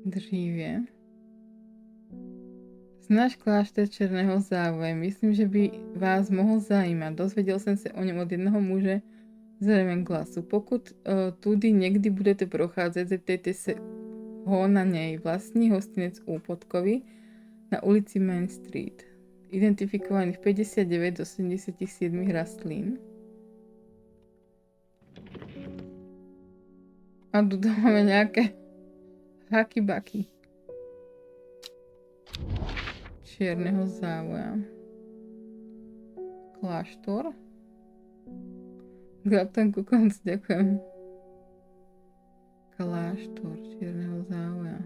Dříve. Znáš klášter Černého závoje? Myslím, že by vás mohl zajímat. Dozvěděl jsem se o něm od jednoho muže z Ravenglassu. Pokud tudy někdy budete procházet, zeptejte se ho na něj. Vlastní hostinec u Podkovy na ulici Main Street. Identifikovaných 59 do 77 rastlín. A tu máme nějaké haky-baky. Čierneho závoja. Kláštor. Kapitán Kukonc, ďakujem. Kláštor Čierneho závoja.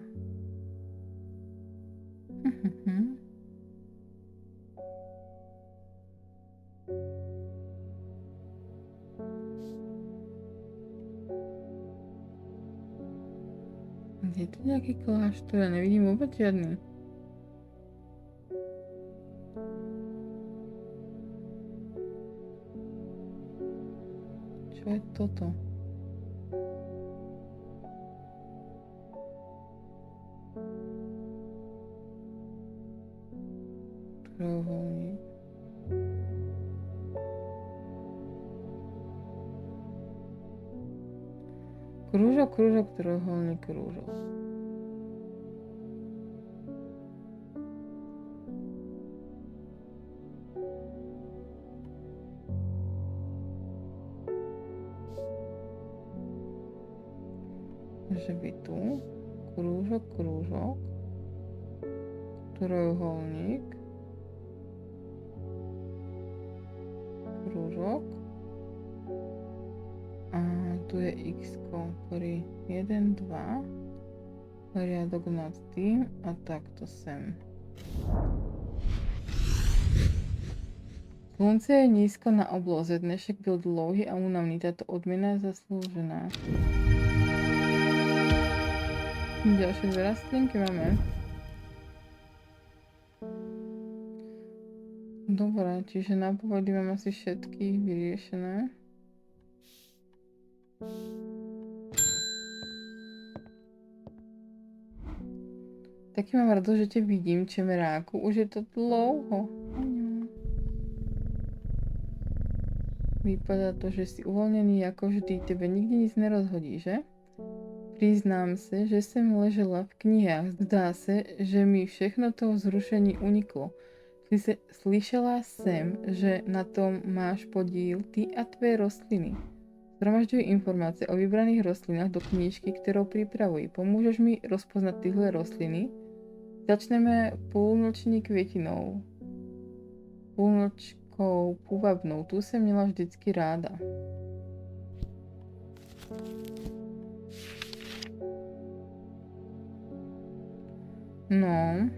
Je tu nejaký kláštor? Ja nevidím vôbec žiadny. Čo je toto? Trojuholník. Krúžok, krúžok, trojuholník, krúžok. Že by tu krúžok, krúžok, trojuholník, krúžok a tu je x-ko pri 1, 2, riadok nad tým a takto sem. Slunce je nízko na obloze, dnešek byl dlouhý a únavný, táto odmena je zaslúžená. Ďalšie dve rastlinky máme. Dobre, čiže na povody mám asi všetky vyriešené. Taky mám radost, že tě vidím, čemeráku. Už je to dlouho. Vypadá to, že jsi uvolněný jako vždy. Tebe nikdy nic nerozhodí, že? Přiznám se, že jsem ležela v knihách. Zdá se, že mi všechno to vzrušení uniklo. Slyšela jsem, že na tom máš podíl ty a tvé rostliny. Zhromažďuji informace o vybraných rostlinách do knížky, kterou připravuji. Pomůžeš mi rozpoznat tyhle rostliny? Začneme půlnoční květinou. Půlnočkou půvabnou. Tu jsem měla vždycky ráda. No.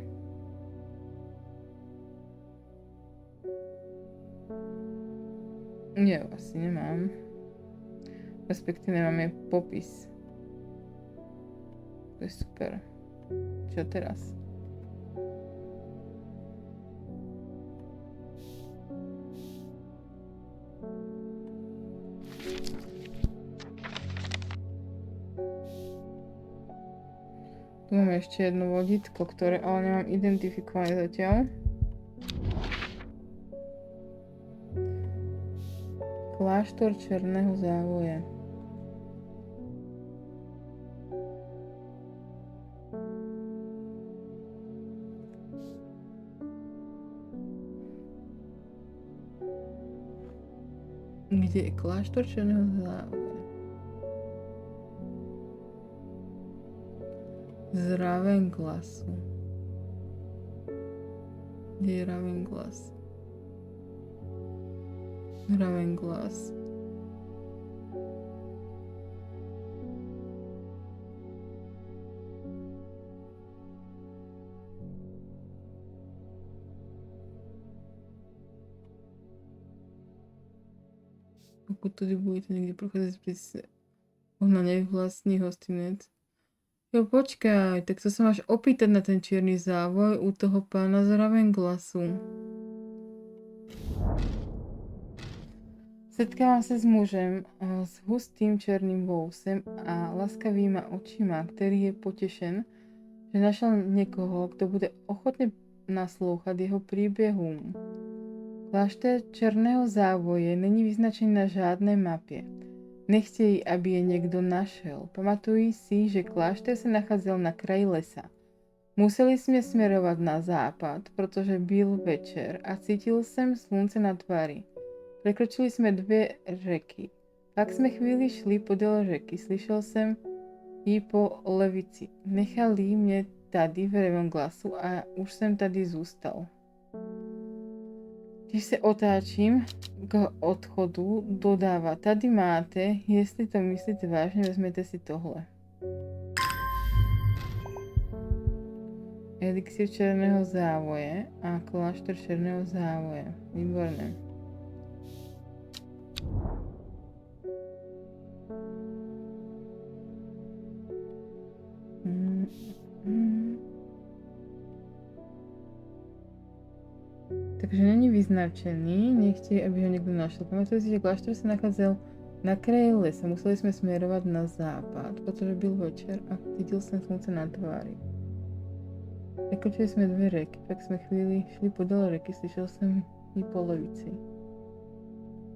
Jo, asi nemám. Respektive nemáme popis. To je super. Čo teraz? Tu máme ešte jedno vodítko, ktoré ale nemám identifikované zatiaľ. Kláštor Černého závoje. Kde je kláštor Černého závoje? Z Ravenglassu. Kde je Ravenglass? Ravenglass. Pokud tady budete někde procházet přes na nej vlastní hostinec. Jo, počkaj, tak to sa máš opýtať na ten čierny závoj u toho pána z Ravenglassu. Setkávám se s mužem s hustým černým vousem a laskavýma očima, který je potěšen, že našiel niekoho, kto bude ochotne naslúchať jeho príbehu. Klášter Černého závoje není vyznačený na žádné mapě. Nechtějí, aby je někdo našel. Pamatují si, že klášter se nacházel na kraji lesa. Museli jsme směrovat na západ, protože byl večer a cítil jsem slunce na tváři. Prekročili jsme 2 řeky. Pak jsme chvíli šli podél řeky. Slyšel jsem ji po levici. Nechali mě tady v revém glasu a už jsem tady zůstal. Když se otáčím k odchodu, dodává, tady máte, jestli to myslíte vážně, vezměte si tohle. Elixír Černého závoje a klášter Černého závoje. Výborné. Takže není vyznačený, nechtějí, aby ho někdo našel. Pamatuju si, že klášter se nacházel na kraji lesa. Museli jsme směrovat na západ, protože byl večer a cítil jsem slunce na tváři. Překročili jsme 2 řeky, pak jsme chvíli šli podél řeky, slyšel jsem ji po levici.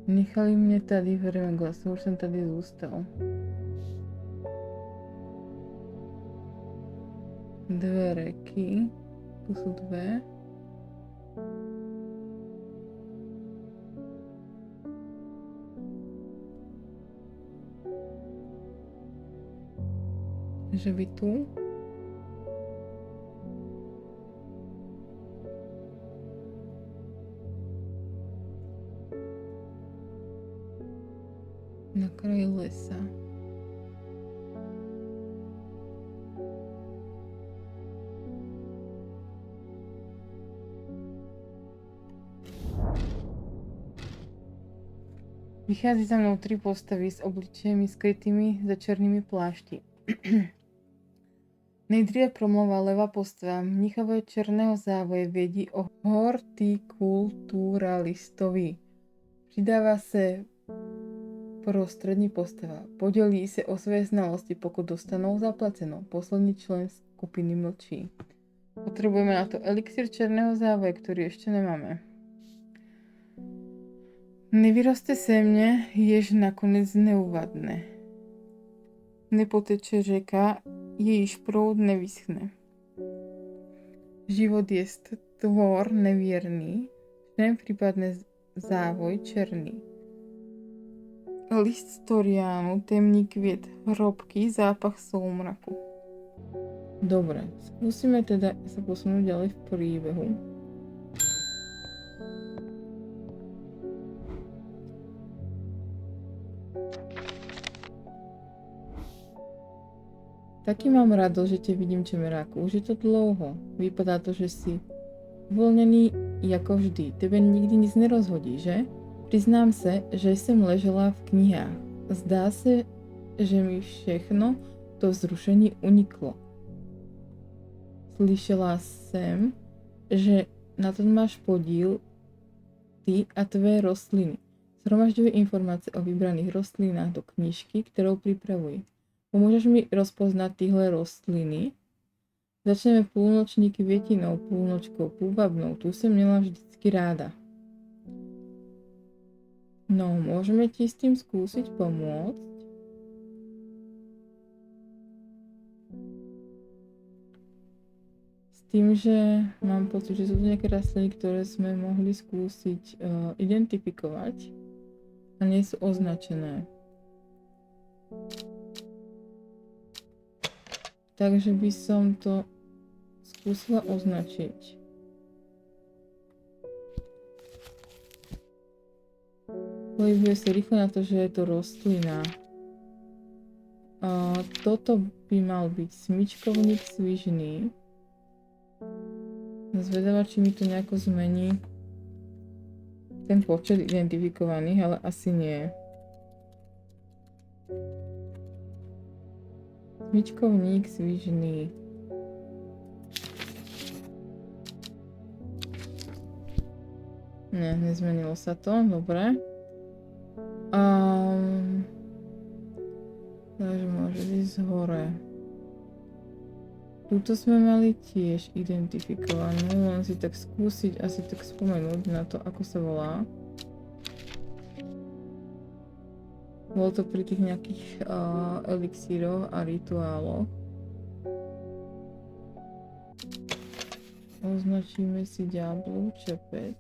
Nechali mě tady v revém glasu, už jsem tady zůstal. 2 řeky, tu jsou 2. Že by tu na kraji lesa. Vychází za mnou 3 postavy s obličejmi skrytými za černými plášti. Nejdříve promluvá levá postava. Mnichové Černého závoje vědí o hortikulturalistovi. Přidává se prostřední postava. Podělí se o své znalosti, pokud dostanou zaplaceno. Poslední člen skupiny mlčí. Potřebujeme na to elixír Černého závoje, který ještě nemáme. Nevyroste se mně, jež nakonec neuvadne. Nepoteče řeka, jejíž proud nevyschne. Život je tvor nevěrný, všem případne závoj černý. List storiánu, temný květ, hrobky, zápach soumraku. Dobre, skúsime teda sa posunúť ďalej v príbehu. Taky mám radosť, že tě vidím, čemeráku. Už je to dlouho. Vypadá to, že jsi uvolněný jako vždy. Tebe nikdy nic nerozhodí, že? Přiznám se, že jsem ležela v knihách. Zdá se, že mi všechno to vzrušení uniklo. Slyšela jsem, že na tom máš podíl ty a tvé rostliny. Zhromažďuji informace o vybraných rostlinách do knížky, kterou připravuji. Pomôžeš mi rozpoznať tyhle rostliny? Začneme půlnoční květinou, půlnočkou půvabnou. Tu jsem měla vždycky ráda. No, môžeme ti s tým skúsiť pomôcť? S tým, že mám pocit, že sú to nejaké rastliny, ktoré sme mohli skúsiť identifikovať a nie sú označené. Takže by som to skúsila označiť. Pohybuje sa rýchlo na to, že je to rostlina. Toto by mal byť smyčkovník svižný. Zvedavá, či mi to nejako zmení ten počet identifikovaných, ale asi nie. Smyčkovník svižný. Ne, nezmenilo sa to, dobre. Takže môže ísť hore. Tuto sme mali tiež identifikovanú, len si tak skúsiť asi tak spomenúť na to, ako sa volá. Bolo to pri tých nejakých elixíroch a rituáloch. Označíme si Diablov čepec.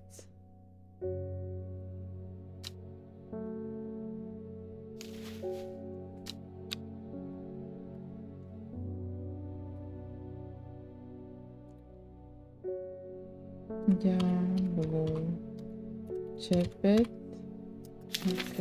Diablov čepec. OK.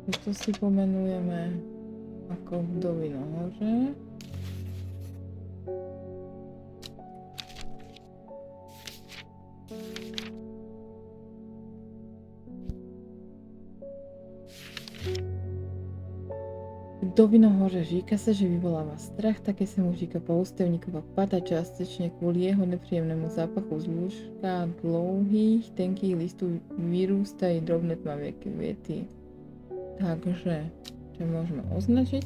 To si pomenujeme ako Vdovy na hore. Vdovy na hoře říká se, že vyvolává strach, také se mu říká poustevníková pata částečně kvůli jeho nepříjemnému zápachu z lůžka dlouhých, tenkých listů vyrůstají drobné tmavé květy. Takže, čo môžeme označiť?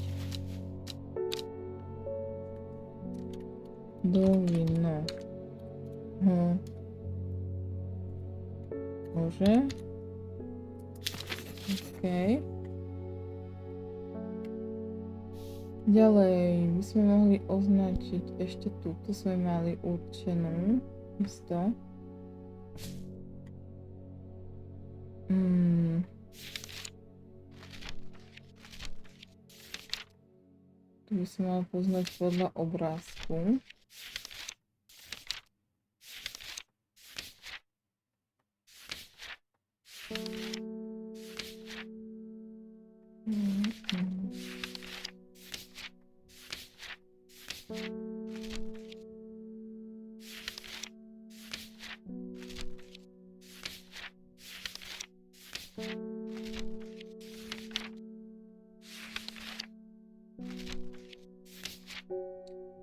Dovino. Môže. OK. Ďalej by sme mohli označiť ešte túto sme mali určenú isto. Tu by som mal poznať podľa obrázku.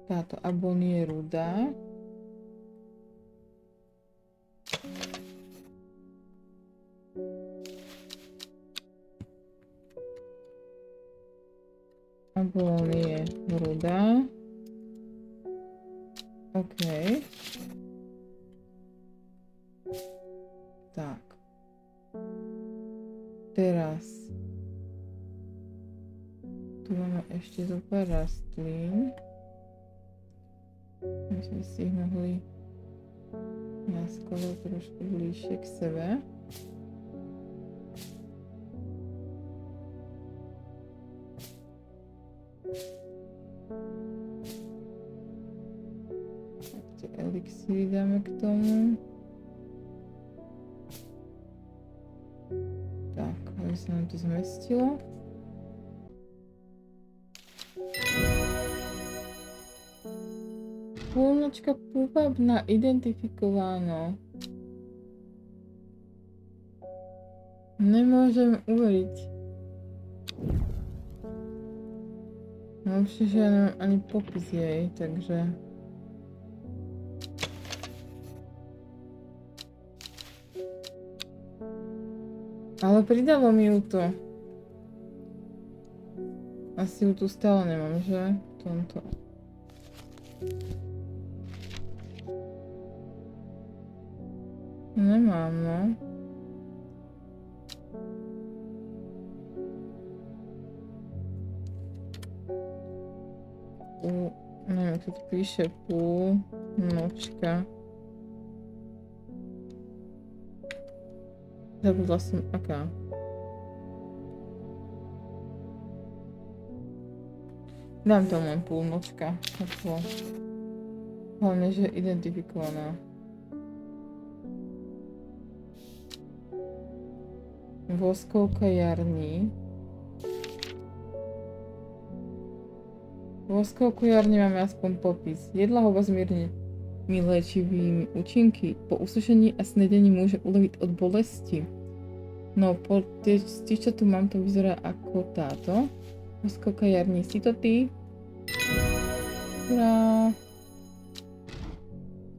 Táto abon je rudá. Abon je rudá. OK. Tak. Teraz. Tu máme ešte zo pár rastlín. My sme si ich mohli naskladať trošku bližšie k sebe. Tie elixíry dáme k tomu. Tak, aby sa nám to zmestilo. Púlnočka púvabná, identifikováno. Nemôžem uveriť. No určite, že ja nemám ani popis jej, takže... Ale pridalo mi ju to. Asi ju tu stále nemám, že? V tomto. Nemám, no. Neviem, ako to píše, púlnočka. Zabudla som, aká. Dám tam len púlnočka. Hlavne, že je identifikovaná. Voskovka jarní. Voskovku jarní máme aspoň popis. Jedla ho zmírne léčivými účinky. Po usušení a snedení môže uleviť od bolesti. No, po tých, čo tu mám, to vyzerá ako táto. Voskovka jarní. Si to ty? Urá.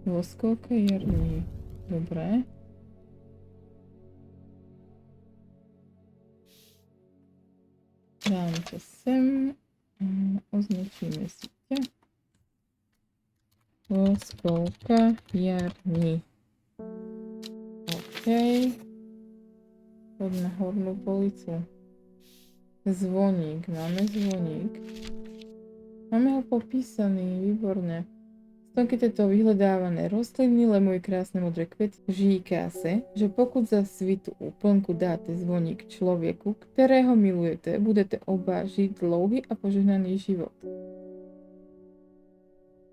Voskovka jarní. Dobre. Dáme to sem. Označíme si ťa. Voskovka jarní. OK. Poď na hornú policu. Zvoník. Máme zvoník. Máme ho popísaný. Výborne. Stonky tieto vyhľadávané rostliny, lemujú krásne modré kvety. Říká se, že pokud za svitu úplnku dáte zvoník človeku, ktorého milujete, budete oba žiť dlouhý a požehnaný život.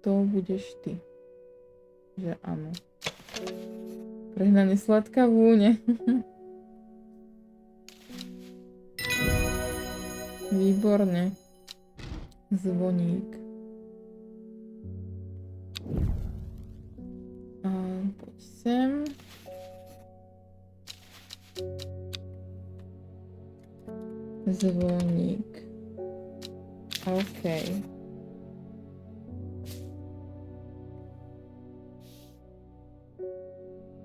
To budeš ty. Že áno. Prehnane sladká vôňa. Výborne. Zvoník. A poď sem. Zvoník. OK.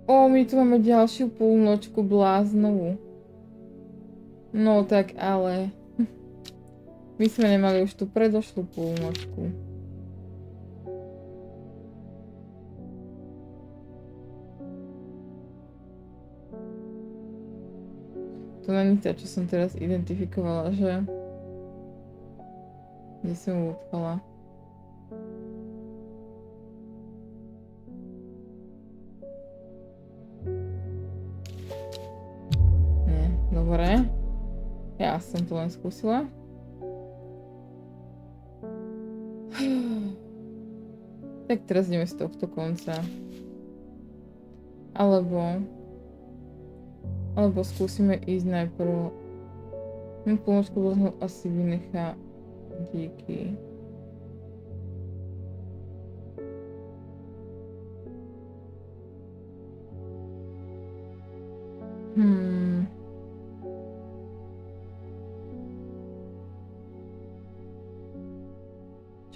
O, my tu máme ďalšiu polnočku bláznovú. No tak ale... My sme nemali už tú predošlú polnočku. To není tá, čo som teraz identifikovala, že? Kde som ju odpala? Nie, dobre. Ja som to len skúsila. Tak teraz ideme z tohto konca. Alebo skúsime ísť najprv. Polnočku vlastne asi vynechá díky.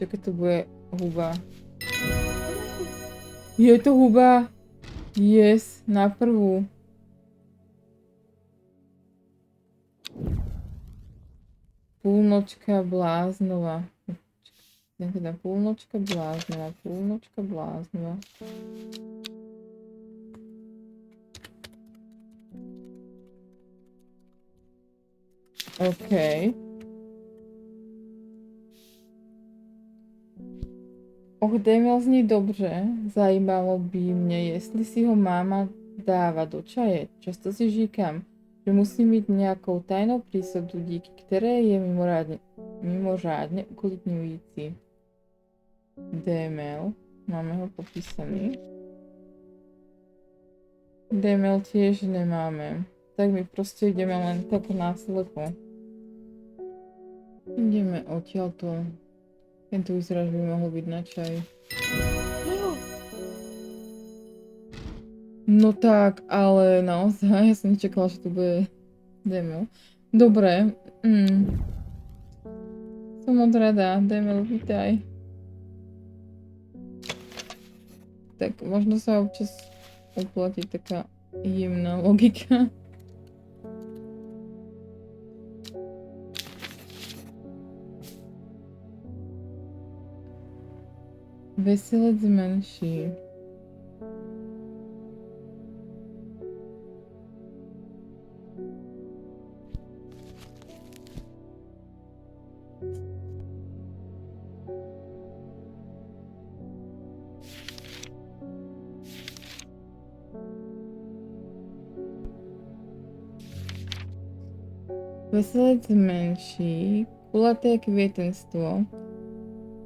Čo keď to bude huba? Je to huba! Yes, na prvú. Púlnočka bláznova. Teda púlnočka bláznova, púlnočka bláznova. OK. Demel zní dobře. Zajímalo by mě, jestli si ho máma dává do čaje. Často si říkám, že musí mít nějakou tajnou prísodu, díky které je mimořádně uklidňující. Demel. Máme ho popísaný. Demel tiež nemáme. Tak my proste ideme len tak náslepo. Ideme odtiaľto. Tento vyzerá, že by mohol byť na čaj. No tak, ale naozaj, ja som nečakala, že to bude Demel. Dobre. Som moc rada. Demel, vítaj. Tak možno sa občas uplatí taká jemná logika. Veselec menší. Veselec menší, kulaté kvietenstvo.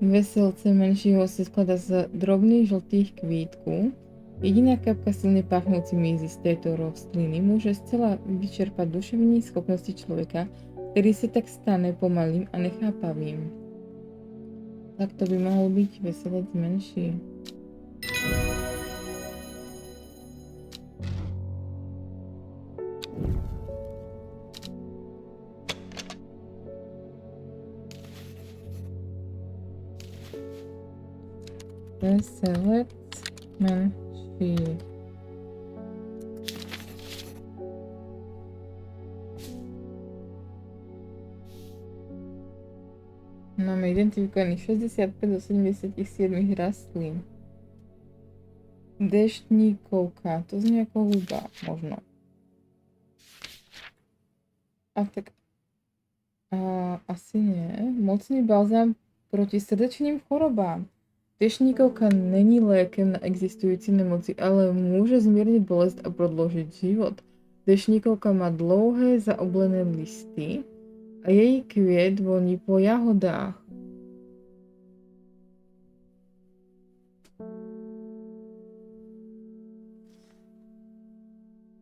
Veselce menšího se skladá z drobných žltých kvítků. Jediná kapka silne pachnúci mízy z tejto rastliny môže zcela vyčerpať duševní schopnosti človeka, ktorý sa tak stane pomalým a nechápavým. Tak to by mohol byť veselec menší. Veselec menší. Máme identifikovaných 65 do 77 rastlín. Deštníkovka, to znie ako huba, možno. A tak... asi nie. Mocný balzám proti srdečným chorobám. Deštníkovka není lékem na existujúci nemoci, ale môže zmierniť bolesť a prodložiť život. Deštníkovka má dlouhé zaoblené listy a jej kviet voní po jahodách.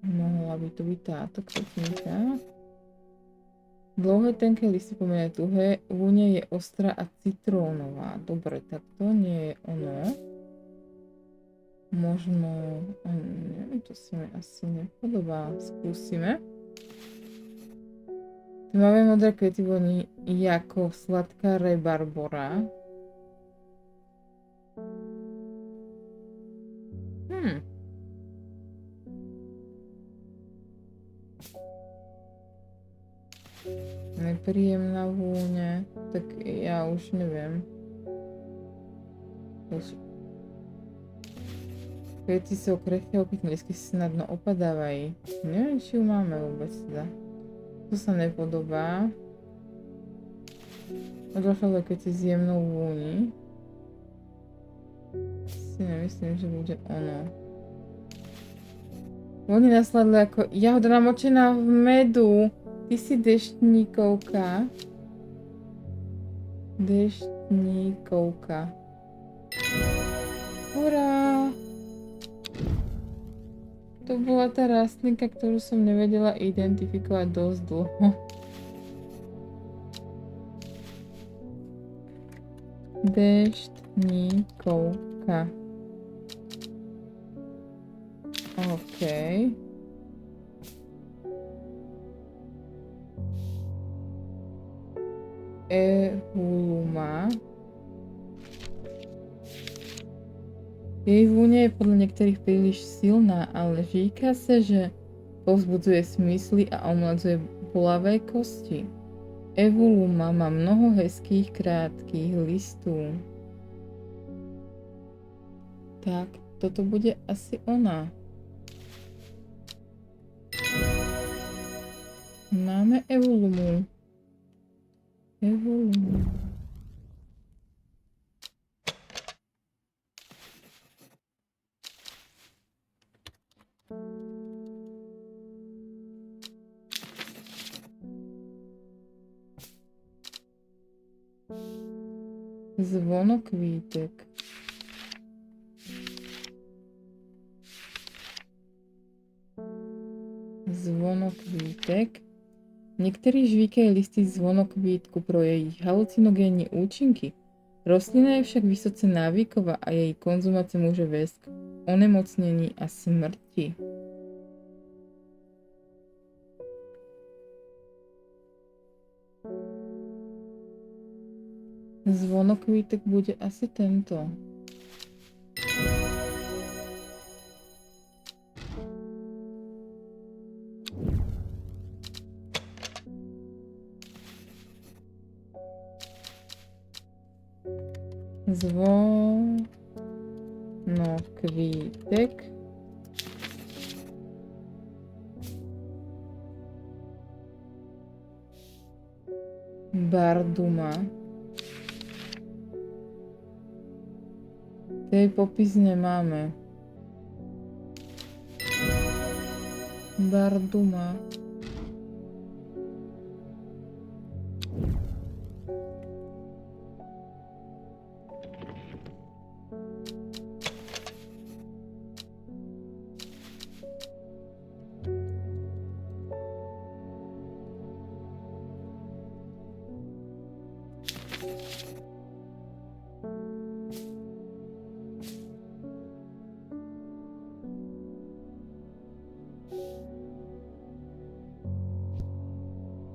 Mohla by to byť táto kvetníka. Dlouhé tenké listy pomené tuhé, vôňa je ostrá a citrónová. Dobre, tak to nie je ono. Možno... neviem, to sa mi asi nepodobá. Skúsime. Tmavé modré kvety voní ako sladká rebarbora. Nepríjemná vôňa, tak ja už neviem. Kvety sú krehké, opitné listy snadno opadávajú. Neviem, či ju máme vôbec teda. To sa nepodobá. Odlašové kvety s jemnou vôni. Si nemyslím, že bude ono. Vôni nasledli ako jahoda namočená v medu. Ty si deštníkovka. Deštníkovka. Hurá! To bola tá rastlinka, ktorú som nevedela identifikovať dosť dlho. Deštníkovka. OK. Evuluma. Jej vôňa je podľa niektorých príliš silná, ale říká sa, že povzbudzuje smysly a omladzuje bolavé kosti. Evuluma má mnoho hezkých krátkých listů. Tak, toto bude asi ona. Máme Evulumu. Evulumu. Zvonokvítek. Zvonokvítek. Niektorí žvíkajú listy zvonokvítku pro jejich halucinogénne účinky. Rostlina je však vysoce návyková a jej konzumácia môže viesť k onemocnení a smrti. Zvonokvítek bude asi tento. Zvonokvítek. Barduma. Tej popis nemáme. Barduma.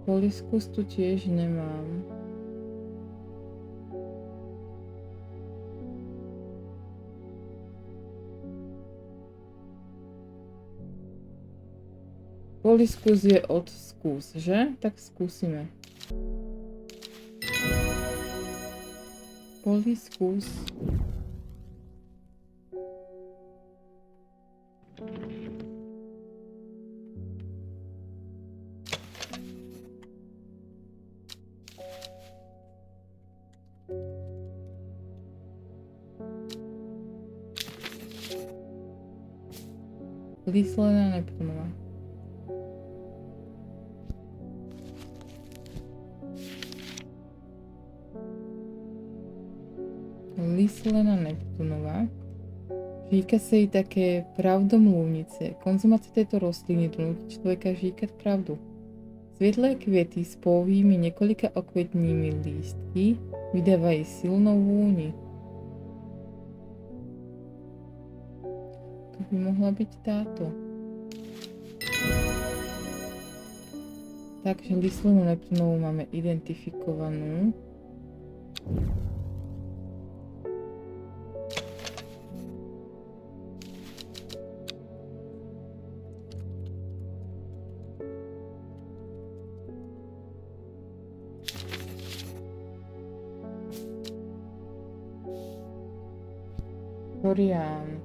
Poliskus tu tiež nemám. Poliskus je od skús, že? Tak skúsime. Poliskus. Lislena Neptunová. Lislena Neptunová. Říká se jí také pravdomluvnice. Konzumace této rostliny donutí člověka říkat pravdu. Světlé květy s pouhými několika okvětními lístky vydávají silnou vůni. To by mohla být táto. Takže Lislenu Neptunovou máme identifikovanou. Florián.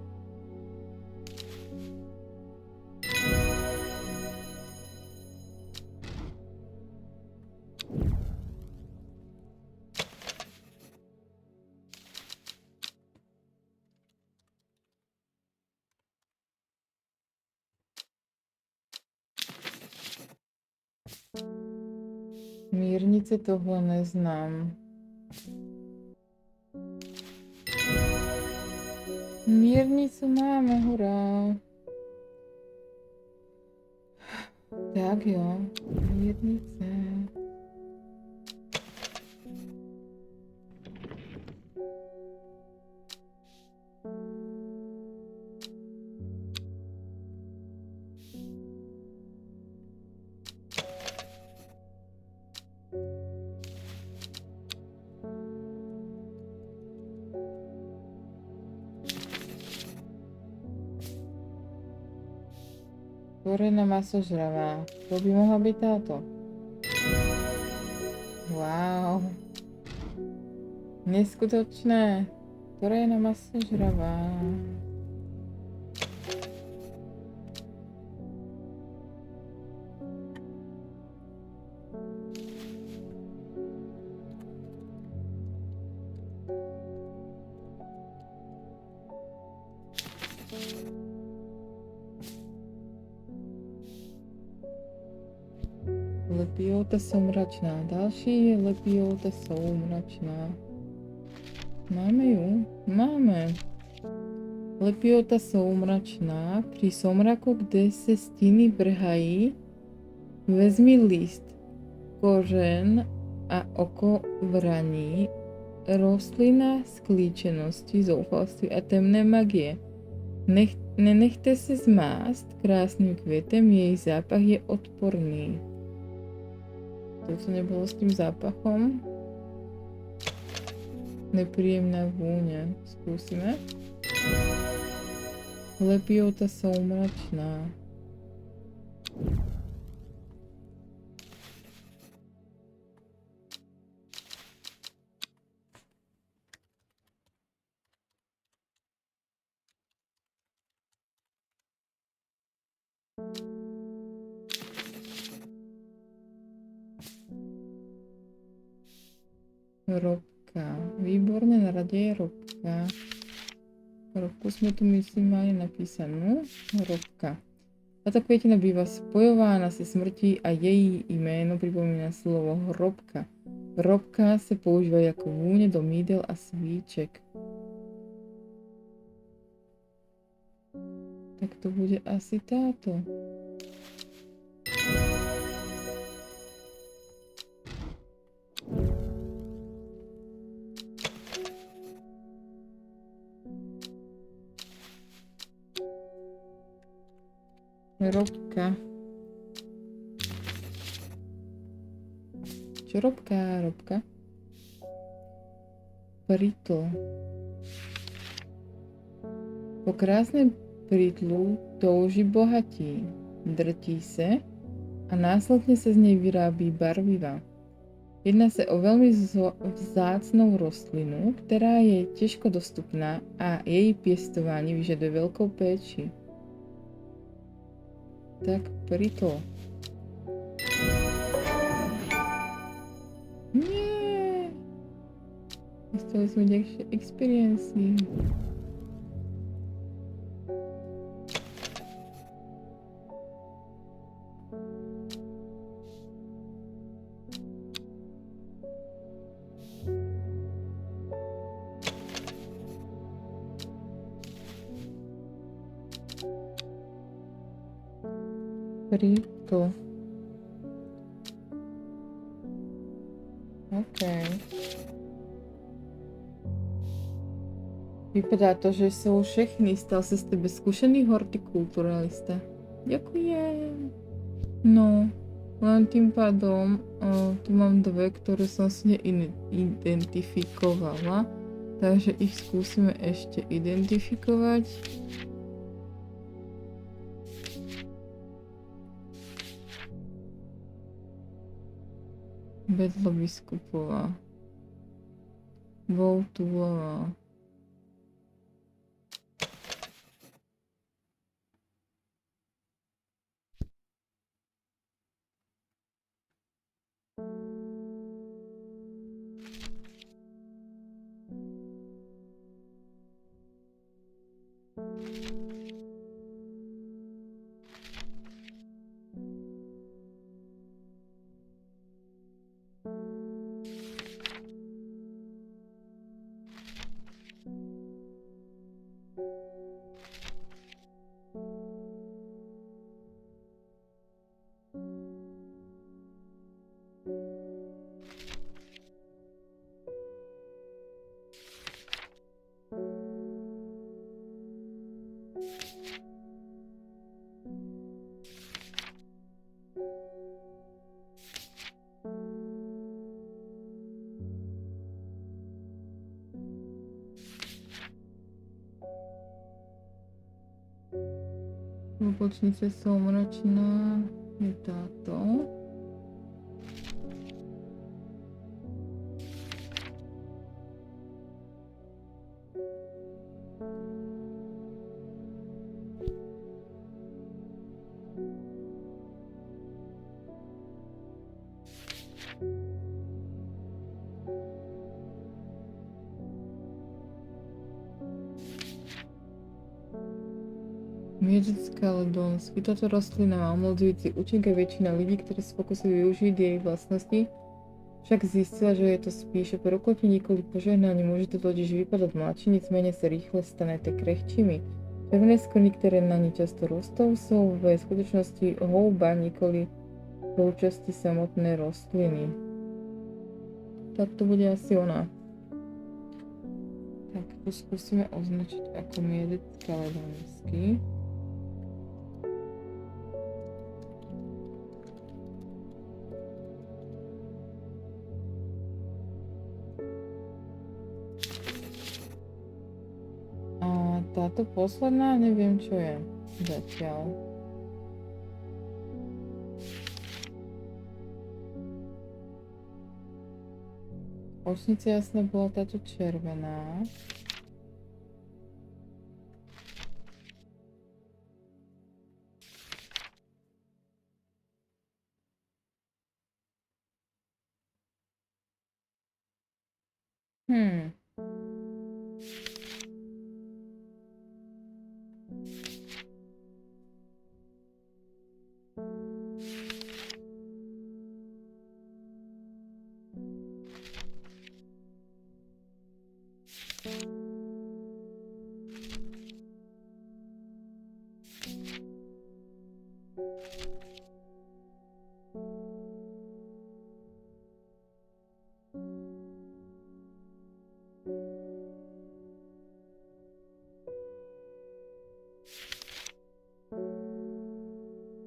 Mírnice tohle neznám. Mírnicu máme, hurá. Tak jo, mírnice. Tvorená masožravá. To by mohla být táto. Wow. Neskutočné. Tvorená masožravá. Lepiota soumračná. Další je lepiota soumračná. Máme ju? Máme. Lepiota soumračná. Při soumraku, kde se stíny vrhají, vezmi list, kořen a oko vraní. Rostlina sklíčenosti, zoufalství a temné magie. Nenechte se zmást krásným květem, její zápach je odporný. To, co nebylo s tím zápachom. Nepříjemná vůně. Zkusíme. Lepiota soumračná. Robka. Výborně, na radě je Robka. Robku jsme tu, myslím, mali napísanou. Robka. Tato květina bývá spojována se smrtí a její jméno připomíná slovo hrobka. Hrobka se používá jako vůně do mídel a svíček. Tak to bude asi táto. Robka. Robka. Prítl. Po krásném prítlu touží bohatí. Drtí se a následne sa z nej vyrábí barviva. Jedná sa o veľmi vzácnou rostlinu, ktorá je ťažko dostupná a jej piestovanie vyžaduje veľkou péči. Tak prítl. Nie! Dostali sme ďalšie experiency. Prítl. OK. Vypadá to, že sú všechny. Stal sa z tebe skúšený hortikulturalista. Ďakujem. No, len tým pádom tu mám dve, ktoré som si neidentifikovala. Takže ich skúsime ešte identifikovať. Bedlo biskupová. Voltulová. Bočnice slomračná je táto. Miedžická ledonsky. Táto rastlina má omladzujúci účinok a väčšina ľudí, ktorí sa pokusili využiť jej vlastnosti, však zistila, že je to spíše prokletenie kvôli požehnaniu. Môže to totiž vypadať mladšie, nicméně sa rýchle stanete krehčími. Červené skrny, ktoré na ní často rostou, sú v skutočnosti houba, nikoli súčasti samotnej rastliny. Tak to bude asi ona. Tak to skúsime označiť ako miedická ledonsky. Táto posledná, neviem čo je zatiaľ. Očnice jasne bola táto červená.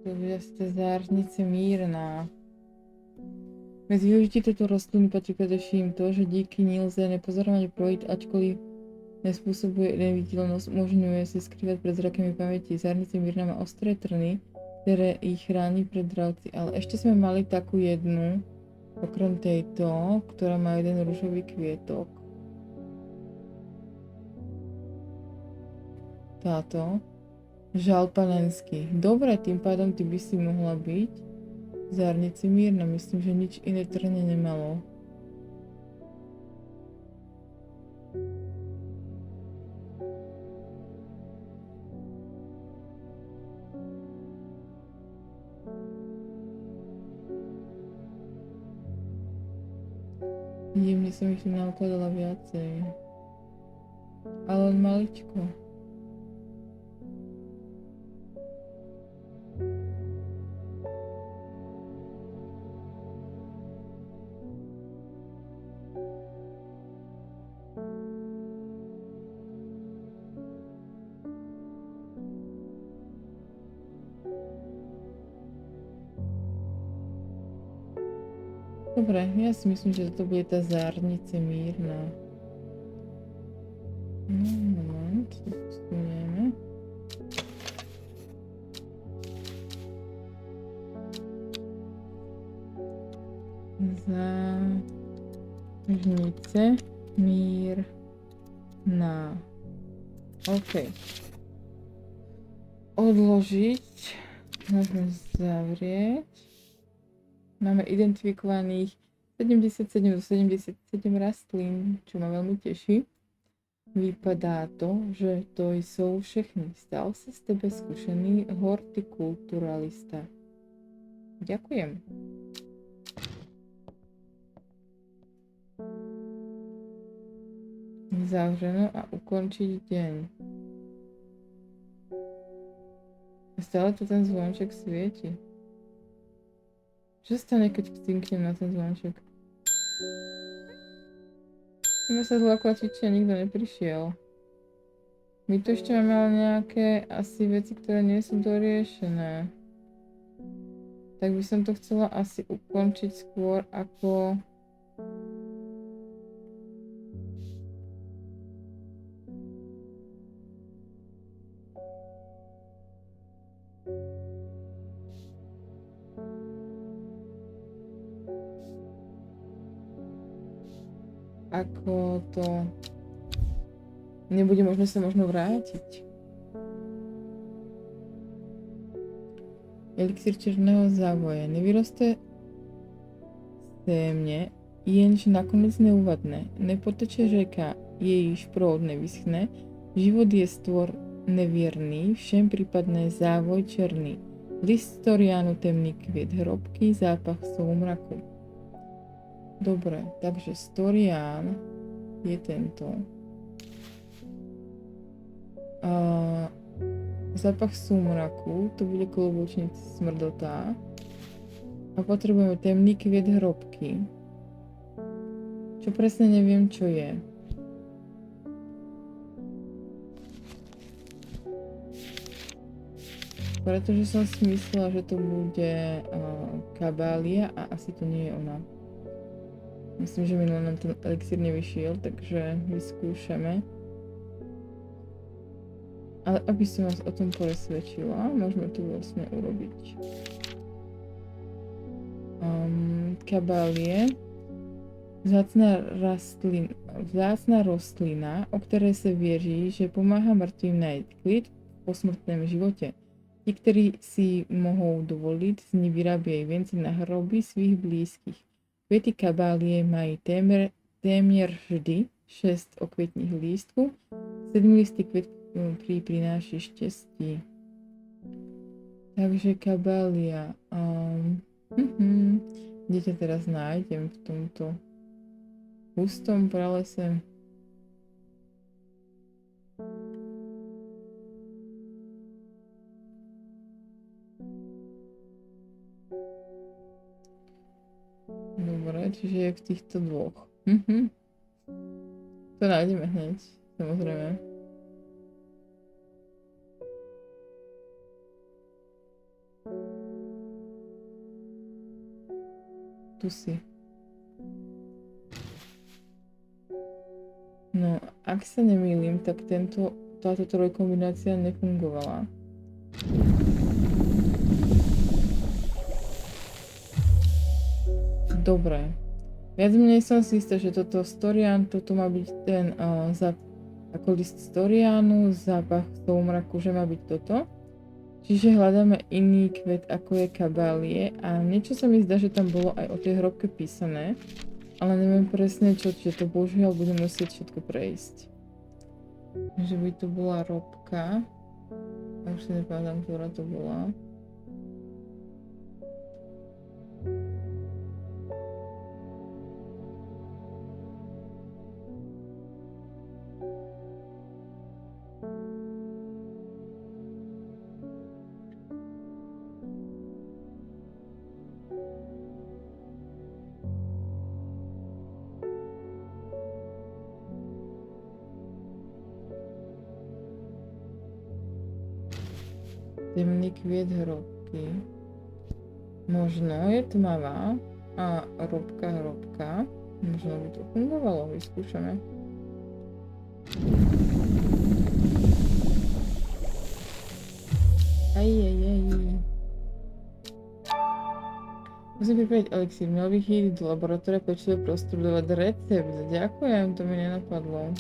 To bude z tej zářnice mírná. Mezi využití této rostliny patří především to, že díky ní lze nepozorovaně projít, ačkoliv nespůsobuje neviditelnost, umožňuje se skrývat před zrakem paměti. Zárnice mírna má ostré trny, které ji chrání před dravci. Ale ještě jsme mali takú jednu, okrem tejto, ktorá má jeden ružový kvietok. Táto. Žal panenský. Dobre, tým pádom ty by si mohla byť zárnici mírna. Myslím, že nič iné trne nemalo. Jemne som ich tu naukladala viacej. Ale len maličko. Dobre, ja si myslím, že to bude tá zárnice mírna. No, moment, to posunieme. Zárnice mírna. OK. Odložiť. Môžeme zavrieť. Máme identifikovaných 77 do 77 rastlín, čo ma veľmi teší. Vypadá to, že to sú všechny. Stal sa z tebe skúšený hortikulturalista. Ďakujem. Zavřeno a ukončiť deň. Stále to ten zvonček svieti. Čo stane, keď cinknem na ten zvonček? Sme sa zlakla čičia, nikto neprišiel. My tu ešte máme ale nejaké asi veci, ktoré nie sú doriešené. Tak by som to chcela asi ukončiť skôr ako... Ako to... Nebude možné sa možno vrátiť. Elixír černého závoje. Nevyroste sémne, jenž nakonec neuvadne. Nepoteče řeka, jejíž proud nevyschne. Život je stvor nevierný, všem prípadné závoj černý. List storiánu temný kviet hrobky, zápach soumraku. Dobre, takže Storián je tento. Zápach súmraku, to bude klobučnica smrdotá. A potrebujeme temný kviet hrobky. Čo presne neviem, čo je. Pretože som si myslela, že to bude kabália a asi to nie je ona. Myslím, že minulý nám ten elixír nevyšiel, takže vyskúšame. Ale aby som vás o tom presvedčila, môžeme to vlastne urobiť. Kabálie. Vzácna rostlina, o ktorej sa věří, že pomáha mŕtvým najít klid v posmrtném životě. Ti, ktorí si mohou dovoliť, z ní vyrábějí věnce na hroby svých blízkých. Květy kabálie mají téměř vždy 6 okvětních lístků. 7listý květ prináší štěstí. Takže kabália. Kde ťa teraz nájdem v tomto hustom pralese? Dobre, čiže je v týchto dvoch. To nájdeme hneď, samozrejme. Tu si. ak sa nemýlim, tak táto trojkombinácia nefungovala. Dobre. Viac menej som si istá, že toto Storian, toto má byť ten ako list Storianu, zápach soumraku, že má byť toto. Čiže hľadáme iný kvet, ako je kabalie a niečo sa mi zdá, že tam bolo aj o tej hrobke písané, ale neviem presne čo, čiže to bohužiaľ budem musieť všetko prejsť. Že by to bola robka. A už si nepamätám, ktorá to bola. Temný kviet hrobky. Možno je tmavá a hrobka. Možno by to fungovalo, vyskúšame. Aj. Musím pripraviť elixír. Měl bych jít do laboratoria pečlivě prostudovat recept. Ďakujem, to mi nenapadlo.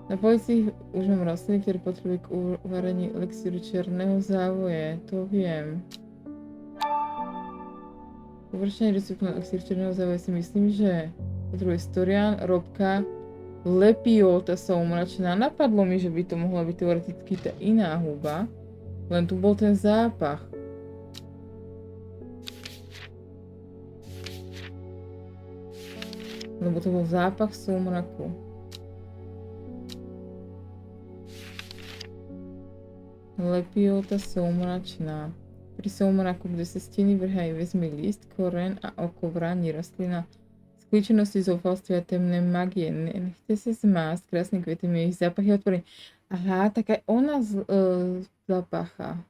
Na policii už mám rastliny, ktoré potrebujú k uvarení elixíru černého závoje. To viem. Uvršený recept na elixír černého závoje si myslím, že potrebuje Storian, robka, lepiota soumračná. Napadlo mi, že by to mohla byť teoreticky tá iná huba, len tu bol ten zápach. Lebo to bol zápach soumraku. Lepiota soumračná. Pri soumraku, kde sa steny vrhajú, vezmi list, koreň a oko vrání rastlina z klíčenosti, zoufalství a temné magie. Nechte sa zmásť krásnym kvetom, jej zápachy otvorí. Aha, tak aj ona zapacha.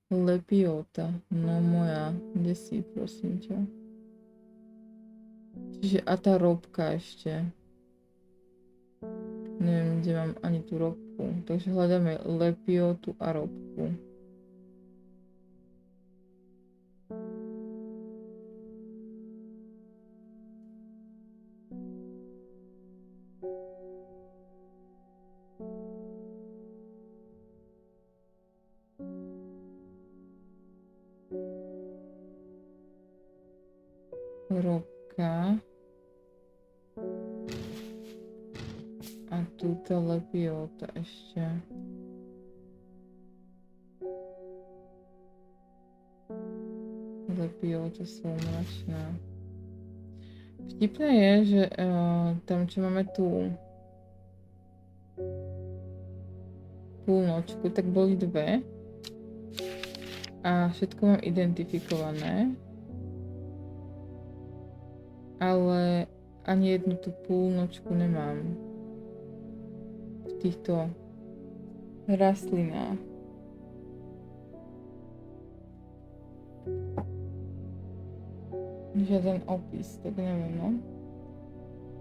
Lepiota. No moja, kde si, prosím ťa. Čiže a tá robka ešte. Neviem, kde mám ani tú robku. Takže hľadáme lepiotu a robku. Robka. A túto lepiota ešte. Lepiota soumračná. Vtipné je, že tam, čo máme tú púlnočku, tak boli dve. A všetko mám identifikované. Ale ani jednu tú púlnočku nemám. V týchto rastlinách. Žiaden opis, tak neviem, no.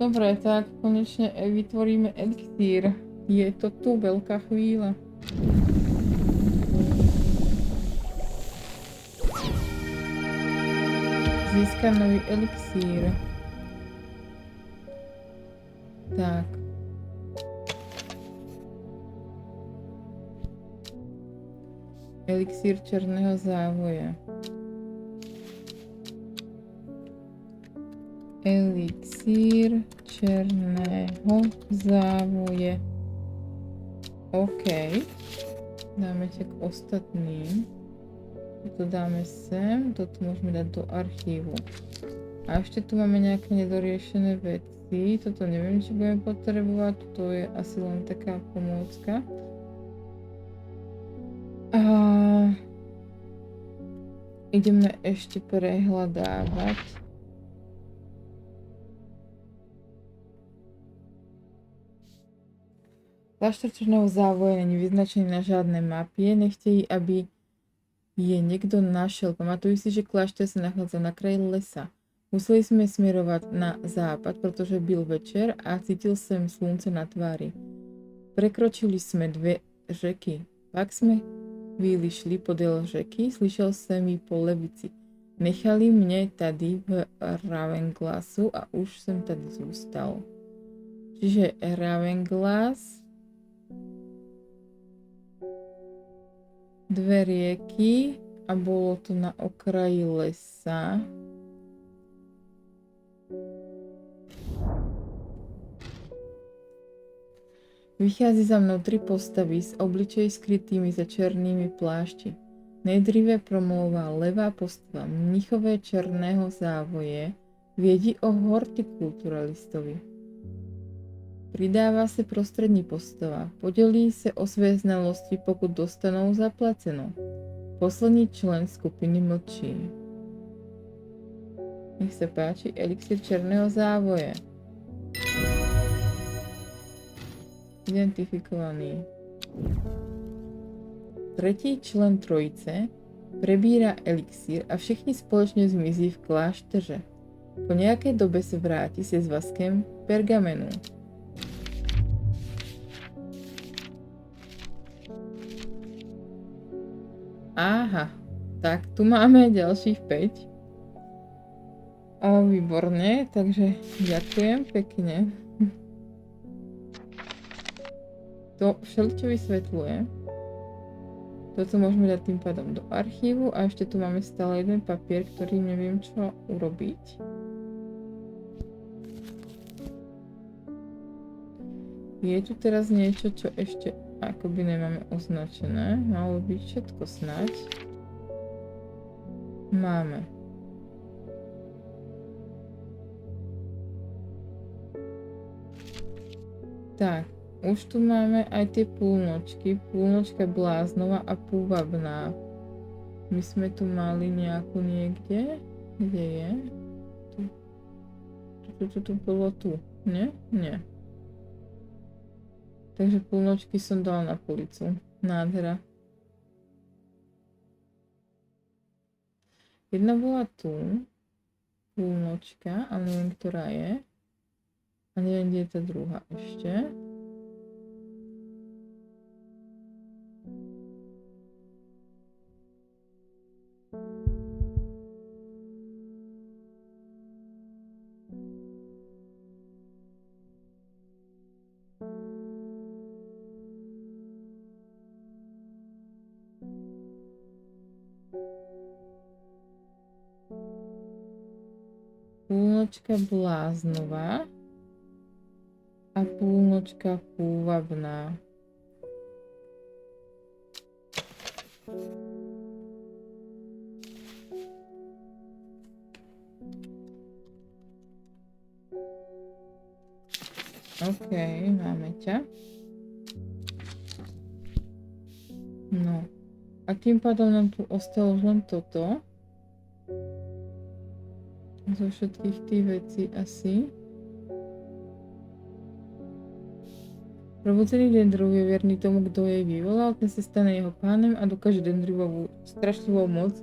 Dobre, tak konečne vytvoríme elixír. Je to tu veľká chvíľa. Získam nový elixír. Tak. Elixír černého závoje. Elixír černého závoje. OK. Dáme ťa k ostatným. Toto dáme sem, toto môžeme dať do archívu. A ešte tu máme nejaké nedoriešené veci. Toto neviem, či budeme potrebovať. To je asi len taká pomôcka. A ideme ešte prehľadávať. Kláštor černého závoje není vyznačený na žiadnej mapie. Nechtějí, aby je niekto našiel. Pamatujú si, že kláštor sa nachádza na kraji lesa. Museli sme smerovať na západ, pretože byl večer a cítil som slunce na tvári. Prekročili sme 2 řeky. Pak sme chvíli šli podél řeky, slyšel som ji po levici. Nechali mne tady v Ravenglasu a už som tady zůstal. Čiže Ravenglas, 2 rieky a bolo to na okraji lesa. Vychází za mnou 3 postavy s obličeji skrytými za černými plášti. Nejdříve promlouvá levá postava mnichové černého závoje, vědí o hortikulturalistovi. Pridává se prostřední postava, podělí se o své znalosti, pokud dostanou zaplaceno. Poslední člen skupiny mlčí. Nech se páči, elixir černého závoje. Identifikovaný. Tretí člen trojice prebírá elixír a všichni společně zmizí v klášteře. Po nějaké době se vrátí se svazkem pergamenu. Aha, tak tu máme ďalších 5. Výborne, takže ďakujem pekne. To všeličo vysvetľuje. Toto môžeme dať tým pádom do archívu a ešte tu máme stále jeden papier, ktorý neviem čo urobiť. Je tu teraz niečo, čo ešte akoby nemáme označené. Malo byť všetko snáď. Máme. Tak. Už tu máme aj tie púlnočky. Púlnočka bláznova a púvabná. My sme tu mali nejakú niekde. Kde je? Tu bolo tu. Nie? Nie. Takže púlnočky som dala na policu. Nádhera. Jedna bola tu. Púlnočka, ale neviem, ktorá je. A neviem, kde je tá druhá ešte. Púlnočka bláznová a púlnočka púvabná. OK, máme ťa. No. A tým pádom nám tu ostalo len toto. Zo všetkých tých vecí asi. Probudený Dendrov je verný tomu, kto jej vyvolal, ten se stane jeho pánem a dokáže Dendrovovú strašlivou moc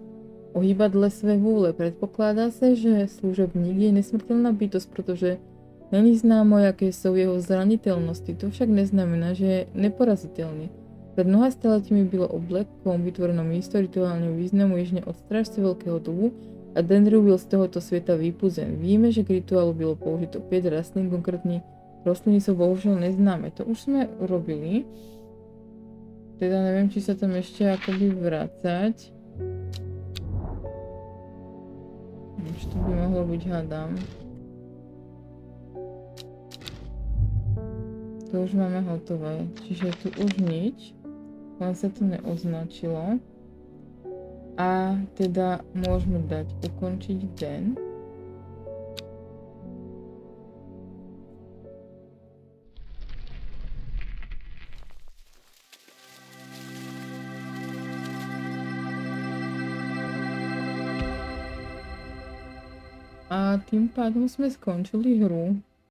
ohýbať dle své vůle. Predpokladá se, že služebník je nesmrtelná bytosť, protože není známo, jaké jsou jeho zranitelnosti. To však neznamená, že je neporazitelný. Pred mnoha staletími bylo oblekom vytvorenom místo rituálneho významu jižně od strážce Veľkého dubu a Dendru byl z tohoto světa vypuzen. Víme, že k rituálu bylo použito 5 rastlín, konkrétní rostliny sú bohužiaľ neznáme. To už sme urobili. Teda neviem, či sa tam ešte akoby vracať. Už to by mohlo byť, hádam. To už máme hotové. Čiže tu už nič. Len sa to neoznačilo. A teda môžeme dať ukončiť den. A tým pádom sme skončili hru.